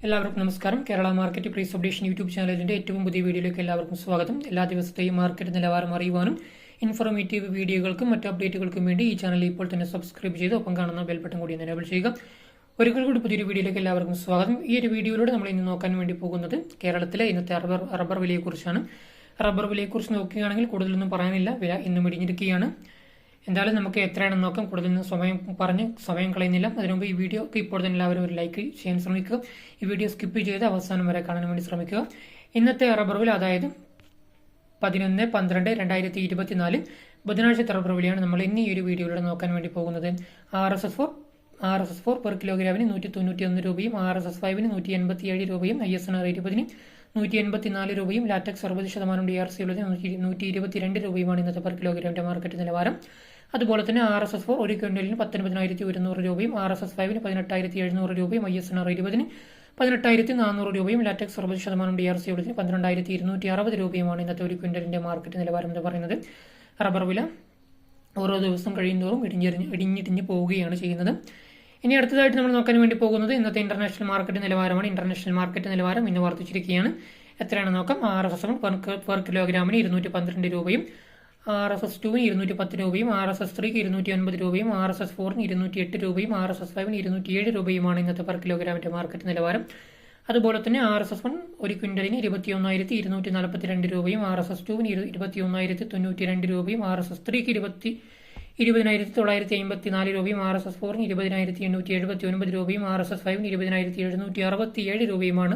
എല്ലാവർക്കും നമസ്കാരം. Kerala market price updation YouTube ചാനലിന്റെ ഏറ്റവും പുതിയ വീഡിയോയിലേക്ക് എല്ലാവർക്കും സ്വാഗതം. എല്ലാ ദിവസത്തെയും മാർക്കറ്റ് നിലവാരം അറിയുവാനും ഇൻഫോർമേറ്റീവ് വീഡിയോകൾക്കും മറ്റ് അപ്ഡേറ്റുകൾക്കും വേണ്ടി ഈ ചാനൽ ഇപ്പോൾ തന്നെ സബ്സ്ക്രൈബ് ചെയ്ത് ഒപ്പം കാണുന്ന ബെൽ ബട്ടൺ കൂടി എനേബിൾ ചെയ്യുക. ഒരിക്കൽ കൂടി പുതിയൊരു വീഡിയോയിലേക്ക് എല്ലാവർക്കും സ്വാഗതം. ഈ ഒരു വീഡിയോയിലൂടെ നമ്മൾ ഇന്ന് നോക്കാൻ വേണ്ടി പോകുന്നത് കേരളത്തിലെ ഇന്നത്തെ റബ്ബർ വിലയെക്കുറിച്ചാണ്. റബ്ബർ വിലയെക്കുറിച്ച് നോക്കുകയാണെങ്കിൽ കൂടുതലൊന്നും പറയാനില്ല. വില ഇന്നും ഇടിഞ്ഞിരിക്കുകയാണ്. എന്തായാലും നമുക്ക് എത്രയാണെന്ന് നോക്കാം. കൂടുതൽ സമയം കളയുന്നില്ല. അതിനുമുമ്പ് ഈ വീഡിയോ ഇപ്പോൾ തന്നെ എല്ലാവരും ഒരു ലൈക്ക് ചെയ്യാൻ ശ്രമിക്കുക. ഈ വീഡിയോ സ്കിപ്പ് ചെയ്ത് അവസാനം വരെ കാണാൻ വേണ്ടി ശ്രമിക്കുക. ഇന്നത്തെ റബ്ബർ വില, അതായത് 11/12/2024 ബുധനാഴ്ച റബ്ബർ വിലയാണ് നമ്മൾ ഇന്ന് ഈ ഒരു വീഡിയോയിലൂടെ നോക്കാൻ വേണ്ടി പോകുന്നത്. RSS4 പെർ കിലോഗ്രാമിന് 191 രൂപയും RSS5 187 രൂപയും ISNR 20 184 രൂപയും ലാറ്റക്സ് 60% DRC ഉള്ളത് 122 രൂപയുമാണ് ഇന്നത്തെ പെർ കിലോഗ്രാമിന്റെ മാർക്കറ്റ് നിലവാരം. അതുപോലെ തന്നെ RSS4 ഒരു ക്വിന്റലിന് 19,100 രൂപയും RSS5 18,700 രൂപയും ISNR 20 18,400 രൂപയും ലാറ്റക്സ് 60% DRC ഉള്ളത് 12,260 രൂപയുമാണ് ഇന്നത്തെ ഒരു ക്വിന്റലിന്റെ മാർക്കറ്റ് നിലവാരം എന്ന് പറയുന്നത്. റബ്ബർ വില ഓരോ ദിവസം കഴിയുന്നതോറും ഇടിഞ്ഞിടിഞ്ഞ് പോവുകയാണ് ചെയ്യുന്നത്. ഇനി അടുത്തതായിട്ട് നമ്മൾ നോക്കാൻ വേണ്ടി പോകുന്നത് ഇന്നത്തെ ഇന്റർനാഷണൽ മാർക്കറ്റ് നിലവാരമാണ്. ഇന്റർനാഷണൽ മാർക്കറ്റ് നിലവാരം ഇന്ന് വർദ്ധിച്ചിരിക്കുകയാണ്. എത്രയാണ് നോക്കാം. RSS1 പെർ കിലോഗ്രാമിന് 212 രൂപയും RSS2 210 രൂപയും RSS3 250 രൂപയും RSS4 208 രൂപയും RSS5 207 രൂപയുമാണ് ഇന്നത്തെ പെർ കിലോഗ്രാമിന്റെ മാർക്കറ്റ് നിലവാരം. അതുപോലെ തന്നെ RSS1 ഒരു ക്വിന്റലിന് 21,242 രൂപയും RSS2 21,092 രൂപയും RSS3 20,954 രൂപയും RSS4 20,879 രൂപയും RSS5 20,767 രൂപയുമാണ്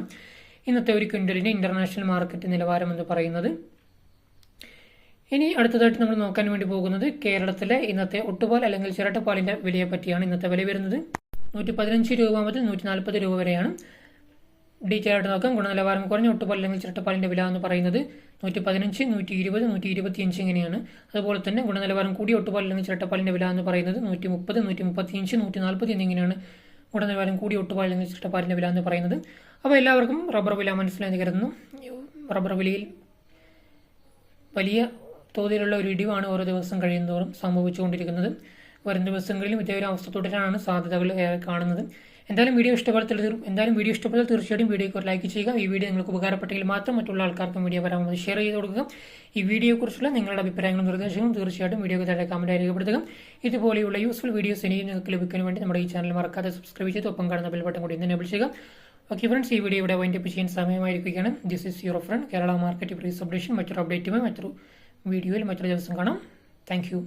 ഇന്നത്തെ ഒരു ക്വിന്റലിന്റെ ഇന്റർനാഷണൽ മാർക്കറ്റ് നിലവാരം എന്ന് പറയുന്നത്. ഇനി അടുത്തതായിട്ട് നമ്മൾ നോക്കാൻ വേണ്ടി പോകുന്നത് കേരളത്തിലെ ഇന്നത്തെ ഒട്ടുപാൽ അല്ലെങ്കിൽ ചിരട്ടപ്പാലിന്റെ വിലയെ പറ്റിയാണ്. ഇന്നത്തെ വില വരുന്നത് 115 രൂപ മുതൽ 140 രൂപ വരെയാണ്. ഡീറ്റെയിൽ ആയിട്ട് നോക്കാം. ഗുണനിലവാരം കുറഞ്ഞ ഒട്ടുപാൽ അല്ലെങ്കിൽ ചിരട്ടപ്പാലിന്റെ വില എന്ന് പറയുന്നത് 115, 120, 125 ഇങ്ങനെയാണ്. അതുപോലെ തന്നെ ഗുണനിലവാരം കൂടിയ ഒട്ടുപാൽ അല്ലെങ്കിൽ ചിരട്ടപ്പാലിന്റെ വില എന്ന് പറയുന്നത് 130, 135, 140 എന്നിങ്ങനെയാണ് ഗുണനിലവാരം കൂടിയ ഒട്ടുപാൽ അല്ലെങ്കിൽ ചിരട്ടപ്പാലിന്റെ വില എന്ന് പറയുന്നത്. അപ്പോൾ എല്ലാവർക്കും റബ്ബർ വില മനസ്സിലായി കരുതുന്നു. റബ്ബർ വിലയിൽ വലിയ തോതിലുള്ള ഒരു ഇടിവാണ് ഓരോ ദിവസം കഴിയുന്നതോറും സംഭവിച്ചുകൊണ്ടിരിക്കുന്നത്. വരും ദിവസങ്ങളിലും ഇതേ ഒരു അവസ്ഥ തുടരാനാണ് സാധ്യതകൾ കാണുന്നത്. എന്തായാലും വീഡിയോ ഇഷ്ടപ്പെട്ടാൽ തീർച്ചയായിട്ടും വീഡിയോക്ക് ഒരു ലൈക്ക് ചെയ്യുക. ഈ വീഡിയോ നിങ്ങൾക്ക് ഉപകാരപ്പെട്ടെങ്കിൽ മാത്രം മറ്റുള്ള ആൾക്കാർക്കും വീഡിയോ പരമാവധി ഷെയർ ചെയ്ത് കൊടുക്കുക. ഈ വീഡിയോയെക്കുറിച്ചുള്ള നിങ്ങളുടെ അഭിപ്രായങ്ങളും നിർദ്ദേശങ്ങളും തീർച്ചയായിട്ടും വീഡിയോക്ക് താഴെ കമന്റായി രേഖപ്പെടുത്തുക. ഇതുപോലെയുള്ള യൂസ്ഫുൾ വീഡിയോസ് ഇനിയും നിങ്ങൾക്ക് ലഭിക്കാൻ വേണ്ടി നമ്മുടെ ഈ ചാനൽ മറക്കാതെ സബ്സ്ക്രൈബ് ചെയ്ത് ഒപ്പം കാണുന്ന ബെൽ ബട്ടൺ കൂടി എനേബിൾ ചെയ്യുക. ഓക്കെ ഫ്രണ്ട്സ്, ഈ വീഡിയോ ഇവിടെ വൈൻഡപ്പ് ചെയ്യാൻ സമയമായിരിക്കുകയാണ്. This is your friend Kerala market price updation. മറ്റൊരു അപ്ഡേറ്റുമായി മറ്റൊരു വീഡിയോയിൽ മറ്റൊരു ദിവസം കാണാം. Thank U.